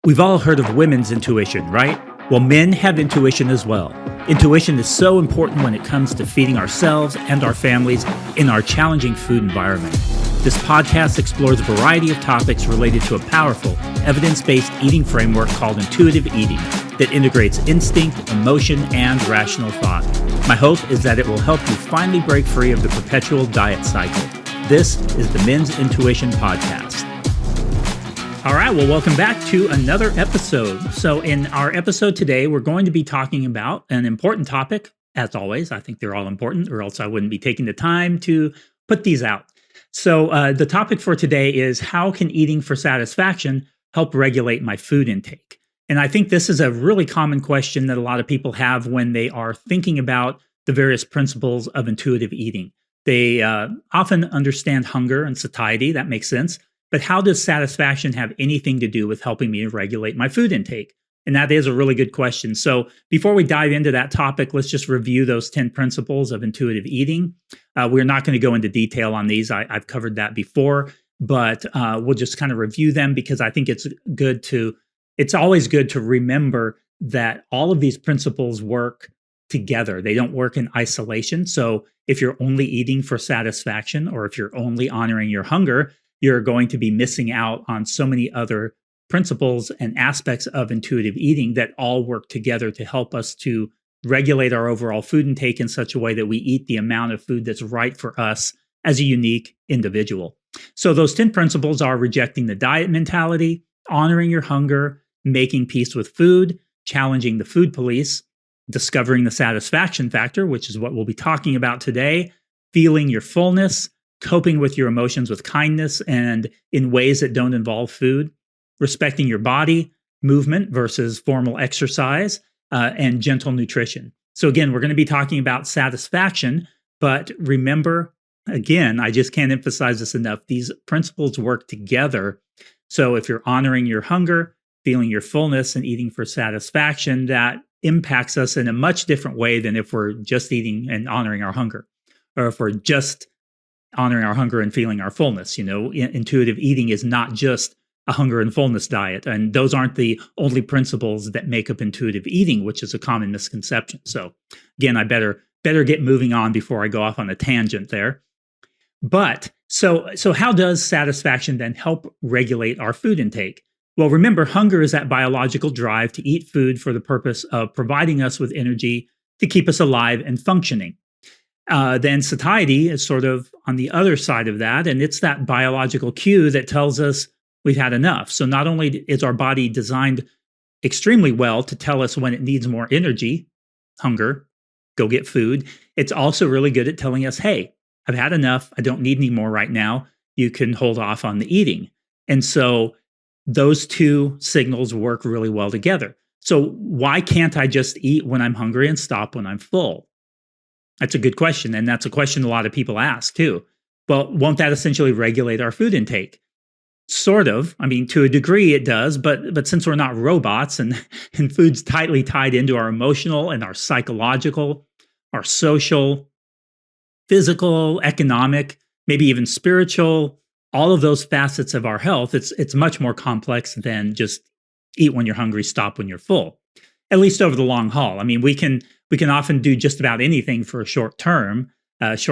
We've all heard of women's intuition, right? Well, men have intuition as well. Intuition is so important when it comes to feeding ourselves and our families in our challenging food environment. This podcast explores a variety of topics related to a powerful, evidence-based eating framework called intuitive eating that integrates instinct, emotion, and rational thought. My hope is that it will help you finally break free of the perpetual diet cycle. This is the Men's Intuition Podcast. All right, well, welcome back to another episode. So in our episode today, we're going to be talking about an important topic. As always, I think they're all important, or else I wouldn't be taking the time to put these out. So the topic for today is how can eating for satisfaction help regulate my food intake? And I think this is a really common question that a lot of people have when they are thinking about the various principles of intuitive eating. They often understand hunger and satiety. That makes sense. But how does satisfaction have anything to do with helping me regulate my food intake? And that is a really good question. So before we dive into that topic, let's just review those 10 principles of intuitive eating. We're not going to go into detail on these. I've covered that before, but we'll just kind of review them because I think it's always good to remember that all of these principles work together. They don't work in isolation. So if you're only eating for satisfaction, or if you're only honoring your hunger, you're going to be missing out on so many other principles and aspects of intuitive eating that all work together to help us to regulate our overall food intake in such a way that we eat the amount of food that's right for us as a unique individual. So those 10 principles are rejecting the diet mentality, honoring your hunger, making peace with food, challenging the food police, discovering the satisfaction factor, which is what we'll be talking about today, feeling your fullness, coping with your emotions with kindness and in ways that don't involve food, respecting your body, movement versus formal exercise, and gentle nutrition. So again, we're going to be talking about satisfaction, but remember, again, I just can't emphasize this enough, these principles work together. So if you're honoring your hunger, feeling your fullness, and eating for satisfaction, that impacts us in a much different way than if we're just eating and honoring our hunger, or if we're just honoring our hunger and feeling our fullness. You know, intuitive eating is not just a hunger and fullness diet. And those aren't the only principles that make up intuitive eating, which is a common misconception. So again, I better get moving on before I go off on a tangent there. But so how does satisfaction then help regulate our food intake? Well, remember, hunger is that biological drive to eat food for the purpose of providing us with energy to keep us alive and functioning. Then satiety is sort of on the other side of that, and it's that biological cue that tells us we've had enough. So not only is our body designed extremely well to tell us when it needs more energy, hunger, go get food, it's also really good at telling us, hey, I've had enough, I don't need any more right now, you can hold off on the eating. And so those two signals work really well together. So why can't I just eat when I'm hungry and stop when I'm full? That's a good question, and that's a question a lot of people ask too. Well, won't that essentially regulate our food intake? Sort of. I mean, to a degree it does, but since we're not robots and food's tightly tied into our emotional and our psychological, our social, physical, economic, maybe even spiritual, all of those facets of our health, it's much more complex than just eat when you're hungry, stop when you're full. At least over the long haul. I mean, we can often do just about anything for a short time, but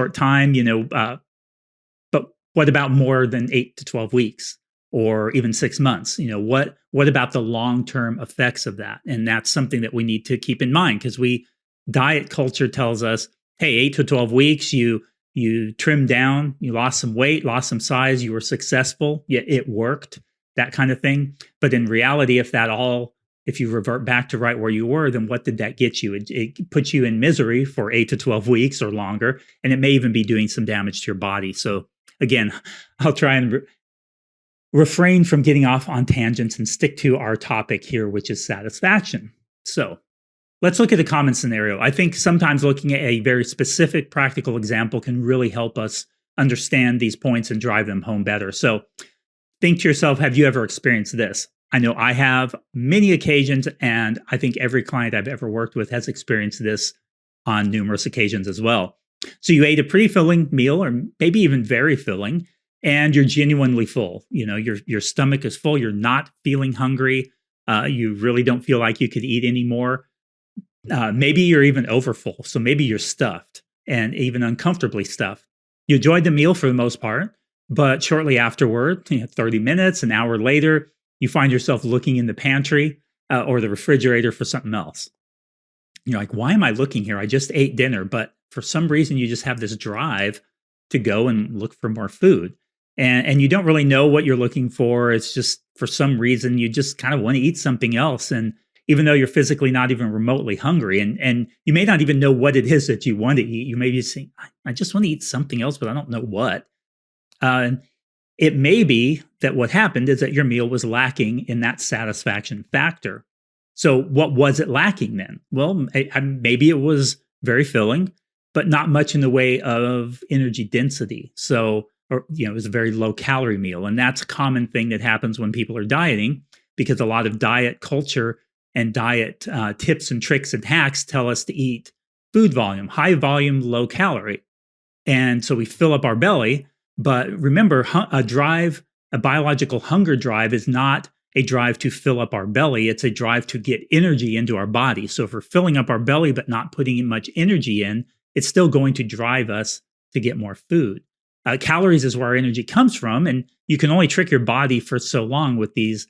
what about more than 8 to 12 weeks or even 6 months? You know, what about the long-term effects of that? And that's something that we need to keep in mind because diet culture tells us, hey, 8 to 12 weeks, you trimmed down, you lost some weight, lost some size, you were successful, yet it worked, that kind of thing. But in reality, if you revert back to right where you were, then what did that get you? It puts you in misery for 8 to 12 weeks or longer, and it may even be doing some damage to your body. So again, I'll try and refrain from getting off on tangents and stick to our topic here, which is satisfaction. So let's look at a common scenario. I think sometimes looking at a very specific practical example can really help us understand these points and drive them home better. So think to yourself, have you ever experienced this? I know I have many occasions, and I think every client I've ever worked with has experienced this on numerous occasions as well. So you ate a pretty filling meal, or maybe even very filling, and you're genuinely full. You know, your stomach is full. You're not feeling hungry. You really don't feel like you could eat anymore. Maybe you're even overfull. So maybe you're stuffed and even uncomfortably stuffed. You enjoyed the meal for the most part, but shortly afterward, 30 minutes, an hour later, you find yourself looking in the pantry or the refrigerator for something else. You're like, why am I looking here? I just ate dinner, but for some reason, you just have this drive to go and look for more food. And you don't really know what you're looking for. It's just for some reason, you just kind of want to eat something else. And even though you're physically not even remotely hungry, and you may not even know what it is that you want to eat, you may be saying, I just want to eat something else, but I don't know what. And it may be that what happened is that your meal was lacking in that satisfaction factor. So what was it lacking then? Well, maybe it was very filling, but not much in the way of energy density. So, or, it was a very low calorie meal. And that's a common thing that happens when people are dieting, because a lot of diet culture and diet tips and tricks and hacks tell us to eat food volume, high volume, low calorie. And so we fill up our belly. But remember, a biological hunger drive is not a drive to fill up our belly. It's a drive to get energy into our body. So if we're filling up our belly but not putting in much energy in, it's still going to drive us to get more food. Calories is where our energy comes from, and you can only trick your body for so long with these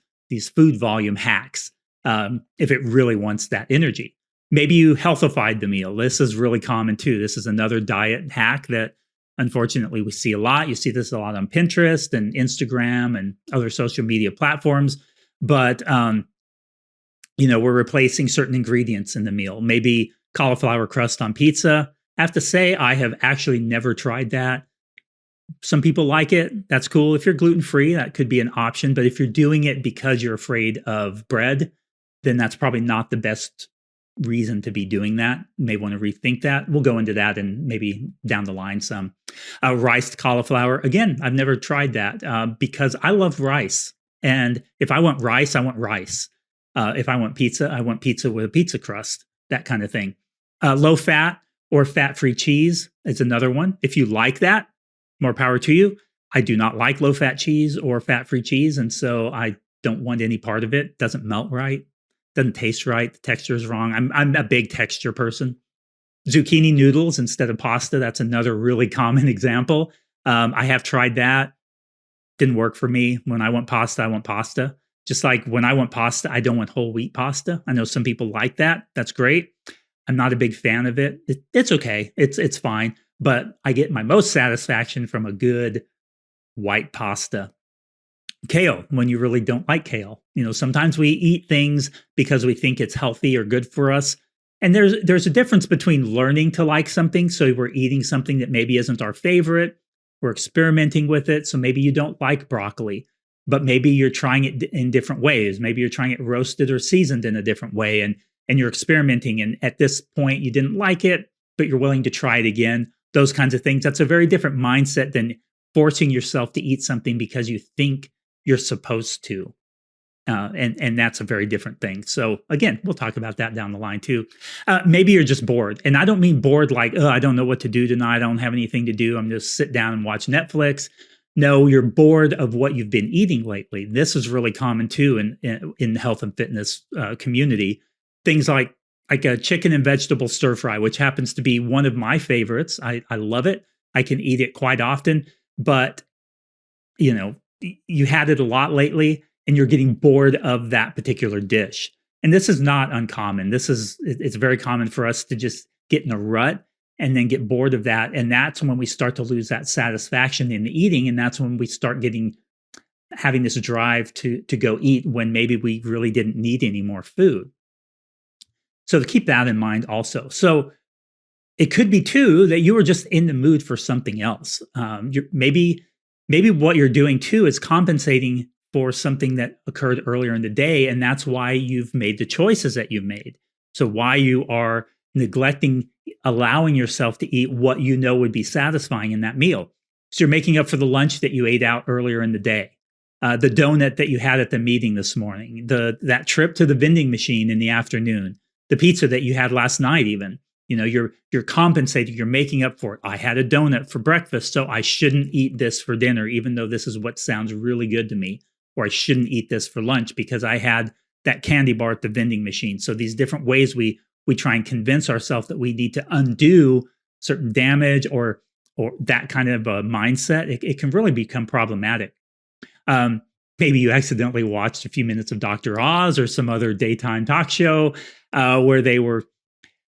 food volume hacks if it really wants that energy. Maybe you healthified the meal. This is really common too. This is another diet hack that unfortunately we see a lot. You see this a lot on Pinterest and Instagram and other social media platforms. But we're replacing certain ingredients in the meal. Maybe cauliflower crust on pizza. I have to say, I have actually never tried that. Some people like it. That's cool. If you're gluten-free, that could be an option. But if you're doing it because you're afraid of bread, then that's probably not the best reason to be doing that. You may want to rethink that. We'll go into that and maybe down the line some. Riced cauliflower. Again, I've never tried that because I love rice. And if I want rice, I want rice. If I want pizza with a pizza crust, that kind of thing. Low fat or fat-free cheese is another one. If you like that, more power to you. I do not like low-fat cheese or fat-free cheese, and so I don't want any part of it. Doesn't melt right. Doesn't taste right. The texture is wrong. I'm a big texture person. Zucchini noodles instead of pasta. That's another really common example. I have tried that. Didn't work for me. When I want pasta, I want pasta. Just like when I want pasta, I don't want whole wheat pasta. I know some people like that. That's great. I'm not a big fan of it. It's okay. It's fine. But I get my most satisfaction from a good white pasta. Kale, when you really don't like kale. Sometimes we eat things because we think it's healthy or good for us. And there's a difference between learning to like something. So we're eating something that maybe isn't our favorite. We're experimenting with it. So maybe you don't like broccoli, but maybe you're trying it in different ways. Maybe you're trying it roasted or seasoned in a different way. And you're experimenting. And at this point, you didn't like it, but you're willing to try it again. Those kinds of things. That's a very different mindset than forcing yourself to eat something because you think you're supposed to. And that's a very different thing. So again, we'll talk about that down the line too. Maybe you're just bored. And I don't mean bored like, oh, I don't know what to do tonight. I don't have anything to do. I'm just sit down and watch Netflix. No, you're bored of what you've been eating lately. This is really common too in the health and fitness community. Things like a chicken and vegetable stir fry, which happens to be one of my favorites. I love it. I can eat it quite often, but you had it a lot lately and you're getting bored of that particular dish. And this is not uncommon. It's very common for us to just get in a rut and then get bored of that. And that's when we start to lose that satisfaction in the eating. And that's when we start having this drive to go eat when maybe we really didn't need any more food. So to keep that in mind also. So it could be too that you were just in the mood for something else. Maybe what you're doing too is compensating for something that occurred earlier in the day. And that's why you've made the choices that you've made. So why you are neglecting allowing yourself to eat what you know would be satisfying in that meal. So you're making up for the lunch that you ate out earlier in the day. The donut that you had at the meeting this morning, that trip to the vending machine in the afternoon, the pizza that you had last night even. You're compensating, you're making up for it. I had a donut for breakfast, so I shouldn't eat this for dinner, even though this is what sounds really good to me. Or I shouldn't eat this for lunch because I had that candy bar at the vending machine. So these different ways we try and convince ourselves that we need to undo certain damage or that kind of a mindset, it can really become problematic. Maybe you accidentally watched a few minutes of Dr. Oz or some other daytime talk show where they were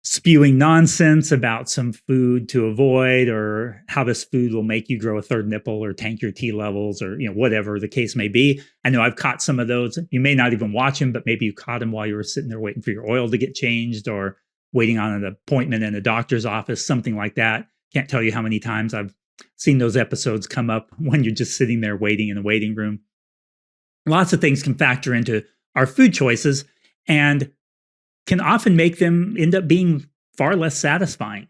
spewing nonsense about some food to avoid, or how this food will make you grow a third nipple or tank your T levels, or whatever the case may be. I know I've caught some of those. You may not even watch them, but maybe you caught them while you were sitting there waiting for your oil to get changed or waiting on an appointment in a doctor's office, something like that. Can't tell you how many times I've seen those episodes come up when you're just sitting there waiting in the waiting room. Lots of things can factor into our food choices and can often make them end up being far less satisfying.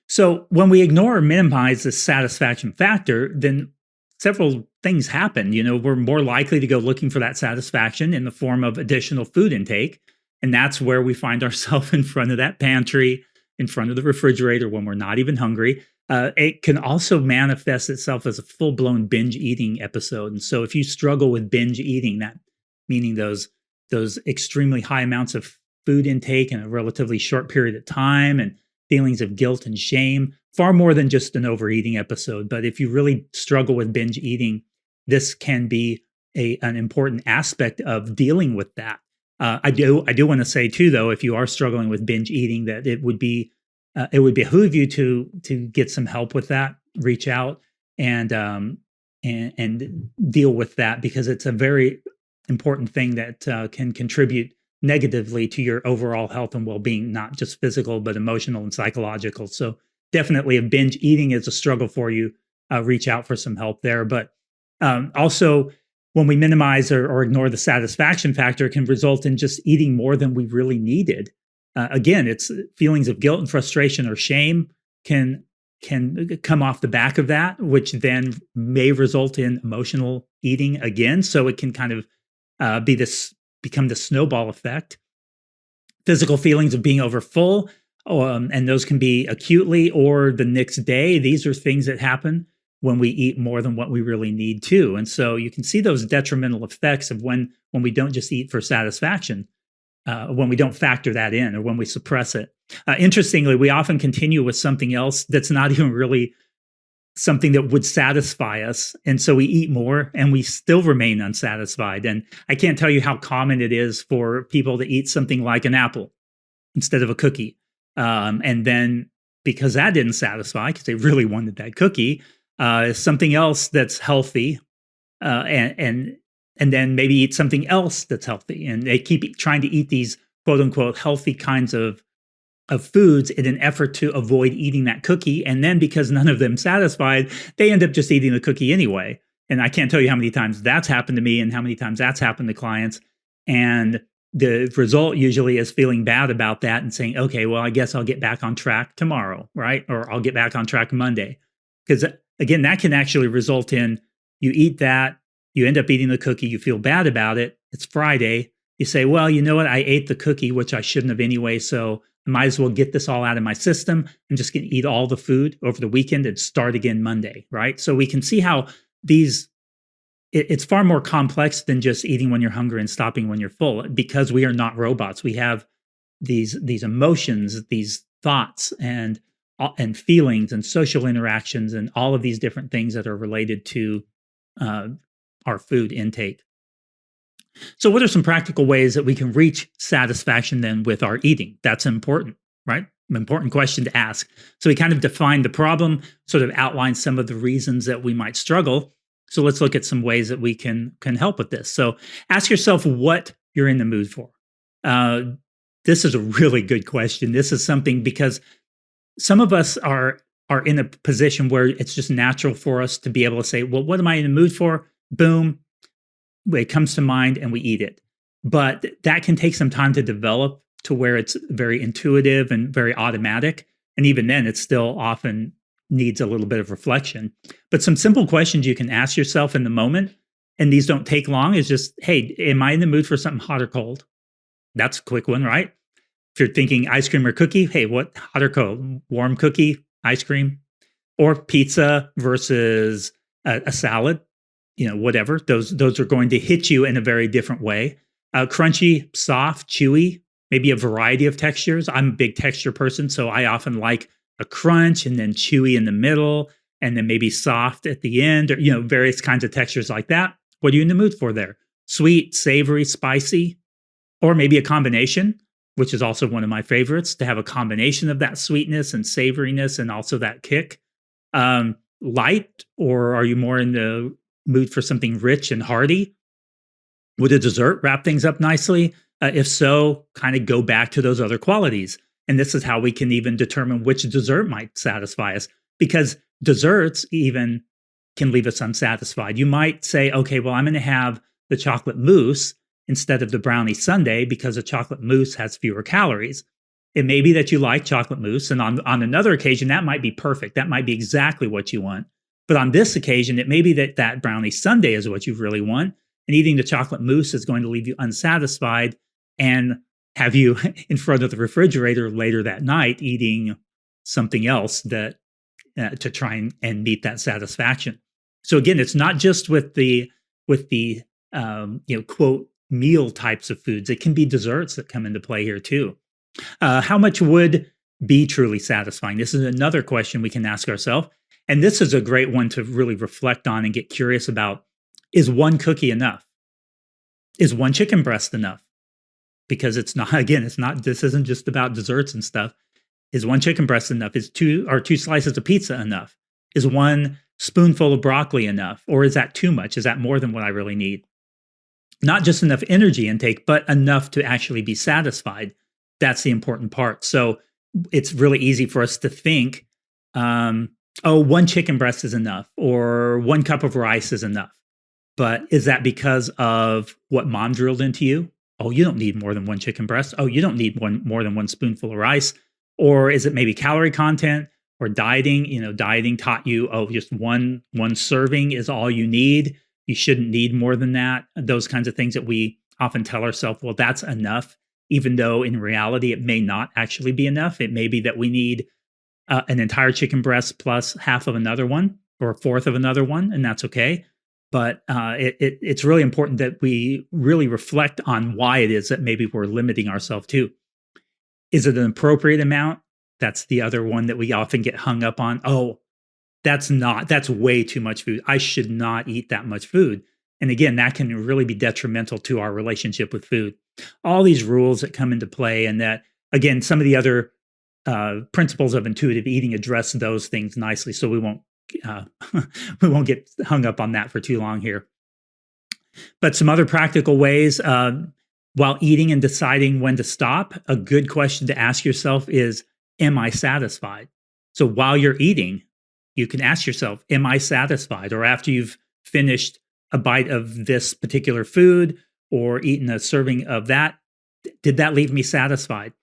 So when we ignore or minimize the satisfaction factor, then several things happen. We're more likely to go looking for that satisfaction in the form of additional food intake. And that's where we find ourselves in front of that pantry, in front of the refrigerator when we're not even hungry. It can also manifest itself as a full-blown binge eating episode. And so if you struggle with binge eating, that meaning those extremely high amounts of food intake in a relatively short period of time and feelings of guilt and shame, far more than just an overeating episode. But if you really struggle with binge eating, this can be an important aspect of dealing with that. I do want to say too, though, if you are struggling with binge eating, that it would behoove you to get some help with that. Reach out and deal with that, because it's a very important thing that can contribute negatively to your overall health and well-being, not just physical, but emotional and psychological. So definitely if binge eating is a struggle for you, reach out for some help there. But also, when we minimize or ignore the satisfaction factor, it can result in just eating more than we really needed. Again, it's feelings of guilt and frustration or shame can come off the back of that, which then may result in emotional eating again. So it can kind of become the snowball effect. Physical feelings of being overfull, and those can be acutely or the next day. These are things that happen when we eat more than what we really need to. And so you can see those detrimental effects of when we don't just eat for satisfaction, when we don't factor that in, or when we suppress it. Interestingly, we often continue with something else that's not even really something that would satisfy us. And so we eat more and we still remain unsatisfied. And I can't tell you how common it is for people to eat something like an apple instead of a cookie. And then because that didn't satisfy, because they really wanted that cookie, something else that's healthy, and then maybe eat something else that's healthy. And they keep trying to eat these quote unquote healthy kinds of foods in an effort to avoid eating that cookie. And then because none of them satisfied, they end up just eating the cookie anyway. And I can't tell you how many times that's happened to me and how many times that's happened to clients. And the result usually is feeling bad about that and saying, okay, well, I guess I'll get back on track tomorrow, right? Or I'll get back on track Monday. Because again, that can actually result in you eat that, you end up eating the cookie, you feel bad about it. It's Friday. You say, well, you know what? I ate the cookie, which I shouldn't have anyway. So I might as well get this all out of my system. I'm just going to eat all the food over the weekend and start again Monday, right? So we can see how it's far more complex than just eating when you're hungry and stopping when you're full, because we are not robots. We have these emotions, these thoughts and feelings and social interactions and all of these different things that are related to our food intake. So what are some practical ways that we can reach satisfaction then with our eating? That's important, right? An important question to ask. So we kind of define the problem, sort of outline some of the reasons that we might struggle. So let's look at some ways that we can help with this. So ask yourself what you're in the mood for. This is a really good question. This is something because some of us are in a position where it's just natural for us to be able to say, well, what am I in the mood for? Boom. It comes to mind and we eat it. But that can take some time to develop to where it's very intuitive and very automatic. And even then, it still often needs a little bit of reflection. But some simple questions you can ask yourself in the moment, and these don't take long, is just, hey, am I in the mood for something hot or cold? That's a quick one, right? If you're thinking ice cream or cookie, hey, what hot or cold? Warm cookie, ice cream, or pizza versus a salad? Whatever, those are going to hit you in a very different way. Crunchy, soft, chewy, maybe a variety of textures. I'm a big texture person, so I often like a crunch and then chewy in the middle and then maybe soft at the end, or various kinds of textures like that. What are you in the mood for there? Sweet, savory, spicy, or maybe a combination, which is also one of my favorites, to have a combination of that sweetness and savoriness and also that kick. Light, or are you more in the mood for something rich and hearty? Would a dessert wrap things up nicely? If so, kind of go back to those other qualities. And this is how we can even determine which dessert might satisfy us, because desserts even can leave us unsatisfied. You might say, okay, well, I'm going to have the chocolate mousse instead of the brownie sundae because the chocolate mousse has fewer calories. It may be that you like chocolate mousse, and on another occasion, that might be perfect. That might be exactly what you want. But on this occasion, it may be that brownie sundae is what you really want, and eating the chocolate mousse is going to leave you unsatisfied and have you in front of the refrigerator later that night eating something else that to try and meet that satisfaction. So again, it's not just with the quote meal types of foods. It can be desserts that come into play here too. How much would be truly satisfying? This is another question we can ask ourselves. And this is a great one to really reflect on and get curious about. Is one cookie enough? Is one chicken breast enough? Because it's not, this isn't just about desserts and stuff. Is one chicken breast enough? Is two slices of pizza enough? Is one spoonful of broccoli enough? Or is that too much? Is that more than what I really need? Not just enough energy intake, but enough to actually be satisfied. That's the important part. So it's really easy for us to think, one chicken breast is enough, or one cup of rice is enough. But is that because of what mom drilled into you? Oh, you don't need more than one chicken breast. Oh, you don't need more than one spoonful of rice. Or is it maybe calorie content or dieting? Dieting taught you, just one serving is all you need. You shouldn't need more than that. Those kinds of things that we often tell ourselves, well, that's enough, even though in reality, it may not actually be enough. It may be that we need an entire chicken breast plus half of another one or a fourth of another one, and that's okay. But it's really important that we really reflect on why it is that maybe we're limiting ourselves to. Is it an appropriate amount? That's the other one that we often get hung up on. Oh, that's way too much food. I should not eat that much food. And again, that can really be detrimental to our relationship with food. All these rules that come into play, and that, again, some of the other principles of intuitive eating address those things nicely. So we won't get hung up on that for too long here. But some other practical ways while eating and deciding when to stop, a good question to ask yourself is, am I satisfied? So while you're eating, you can ask yourself, am I satisfied? Or after you've finished a bite of this particular food or eaten a serving of that, did that leave me satisfied?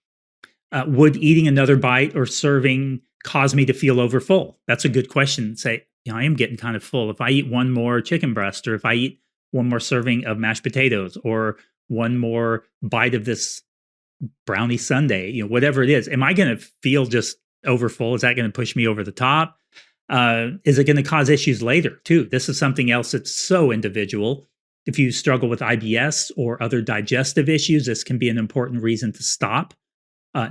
Would eating another bite or serving cause me to feel overfull? That's a good question. Say, I am getting kind of full. If I eat one more chicken breast, or if I eat one more serving of mashed potatoes, or one more bite of this brownie sundae, whatever it is, am I going to feel just overfull? Is that going to push me over the top? Is it going to cause issues later too? This is something else that's so individual. If you struggle with IBS or other digestive issues, this can be an important reason to stop.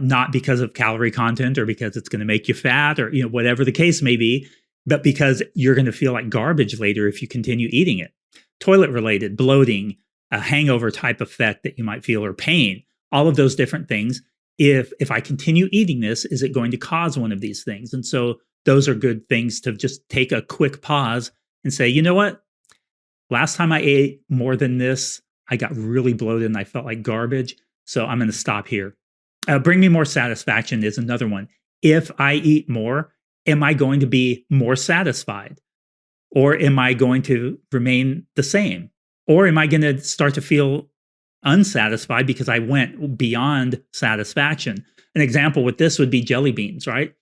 Not because of calorie content or because it's going to make you fat or whatever the case may be, but because you're going to feel like garbage later if you continue eating it. Toilet related, bloating, a hangover type effect that you might feel, or pain, all of those different things. If I continue eating this, is it going to cause one of these things? And so those are good things to just take a quick pause and say, you know what? Last time I ate more than this, I got really bloated and I felt like garbage. So I'm going to stop here. Bring me more satisfaction is another one. If I eat more, am I going to be more satisfied? Or am I going to remain the same? Or am I going to start to feel unsatisfied because I went beyond satisfaction? An example with this would be jelly beans, right?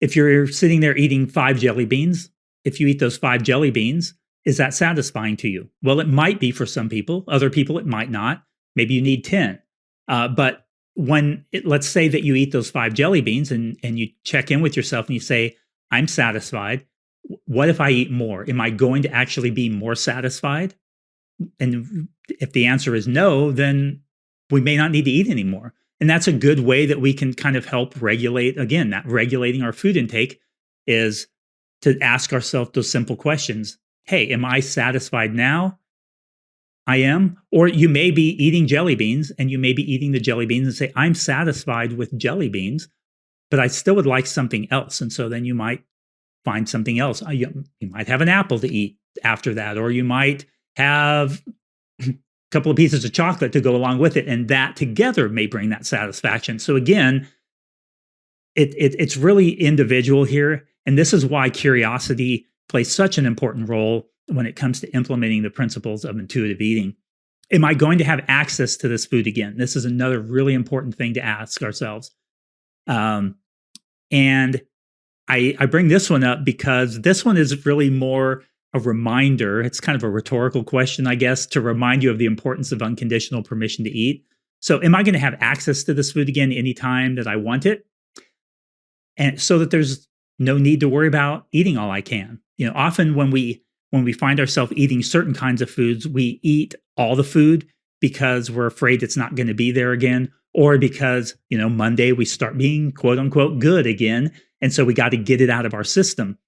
If you're sitting there eating 5 jelly beans, if you eat those 5 jelly beans, is that satisfying to you? Well, it might be for some people. Other people, it might not. Maybe you need 10. But let's say that you eat those 5 jelly beans and you check in with yourself and you say, I'm satisfied. What if I eat more? Am I going to actually be more satisfied? And if the answer is no, then we may not need to eat anymore. And that's a good way that we can kind of help regulate, again, that regulating our food intake is to ask ourselves those simple questions. Hey, am I satisfied now? I am. Or you may be eating jelly beans and you may be eating the jelly beans and say, I'm satisfied with jelly beans, but I still would like something else. And so then you might find something else. You might have an apple to eat after that, or you might have a couple of pieces of chocolate to go along with it. And that together may bring that satisfaction. So again, it's really individual here. And this is why curiosity plays such an important role when it comes to implementing the principles of intuitive eating. Am I going to have access to this food again? This is another really important thing to ask ourselves. And I bring this one up because this one is really more a reminder. It's kind of a rhetorical question, I guess, to remind you of the importance of unconditional permission to eat. So am I going to have access to this food again anytime that I want it? And so that there's no need to worry about eating all I can. Often when we find ourselves eating certain kinds of foods, we eat all the food because we're afraid it's not going to be there again, or because, Monday we start being quote unquote good again. And so we got to get it out of our system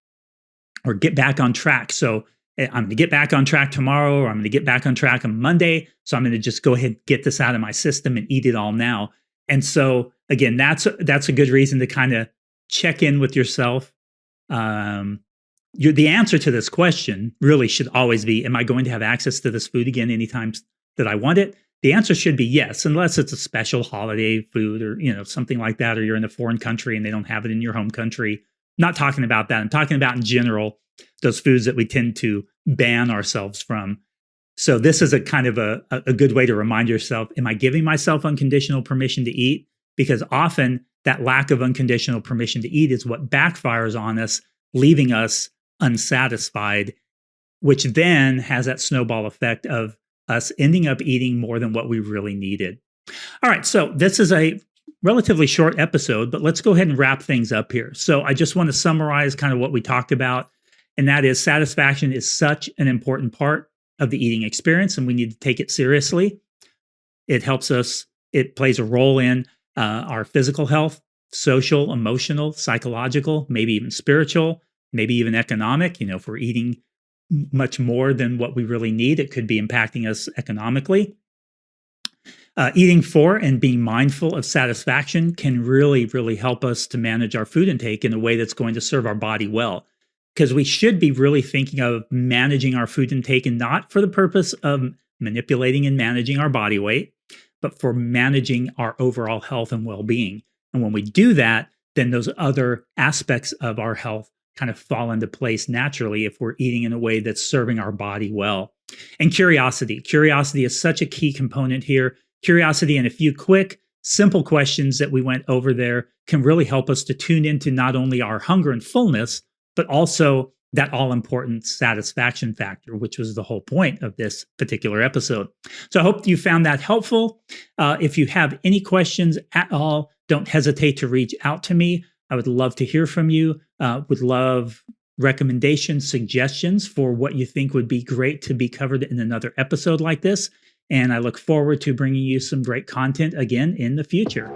or get back on track. So I'm going to get back on track tomorrow, or I'm going to get back on track on Monday. So I'm going to just go ahead and get this out of my system and eat it all now. And so again, that's a good reason to kind of check in with yourself. The answer to this question really should always be, am I going to have access to this food again anytime that I want it? The answer should be yes, unless it's a special holiday food or, something like that, or you're in a foreign country and they don't have it in your home country. Not talking about that. I'm talking about in general, those foods that we tend to ban ourselves from. So this is a kind of a good way to remind yourself, am I giving myself unconditional permission to eat? Because often that lack of unconditional permission to eat is what backfires on us, leaving us unsatisfied, which then has that snowball effect of us ending up eating more than what we really needed. All right, so this is a relatively short episode, but let's go ahead and wrap things up here. So I just want to summarize kind of what we talked about, and that is satisfaction is such an important part of the eating experience, and we need to take it seriously. It helps us, it plays a role in our physical health, social, emotional, psychological, maybe even spiritual, maybe even economic. If we're eating much more than what we really need, it could be impacting us economically. Eating for and being mindful of satisfaction can really, really help us to manage our food intake in a way that's going to serve our body well. Because we should be really thinking of managing our food intake, and not for the purpose of manipulating and managing our body weight, but for managing our overall health and well-being. And when we do that, then those other aspects of our health kind of fall into place naturally if we're eating in a way that's serving our body well. And curiosity is such a key component here. Curiosity and a few quick, simple questions that we went over there can really help us to tune into not only our hunger and fullness, but also that all-important satisfaction factor, which was the whole point of this particular episode. So I hope you found that helpful. If you have any questions at all, don't hesitate to reach out to me. I would love to hear from you. Would love recommendations, suggestions for what you think would be great to be covered in another episode like this. And I look forward to bringing you some great content again in the future.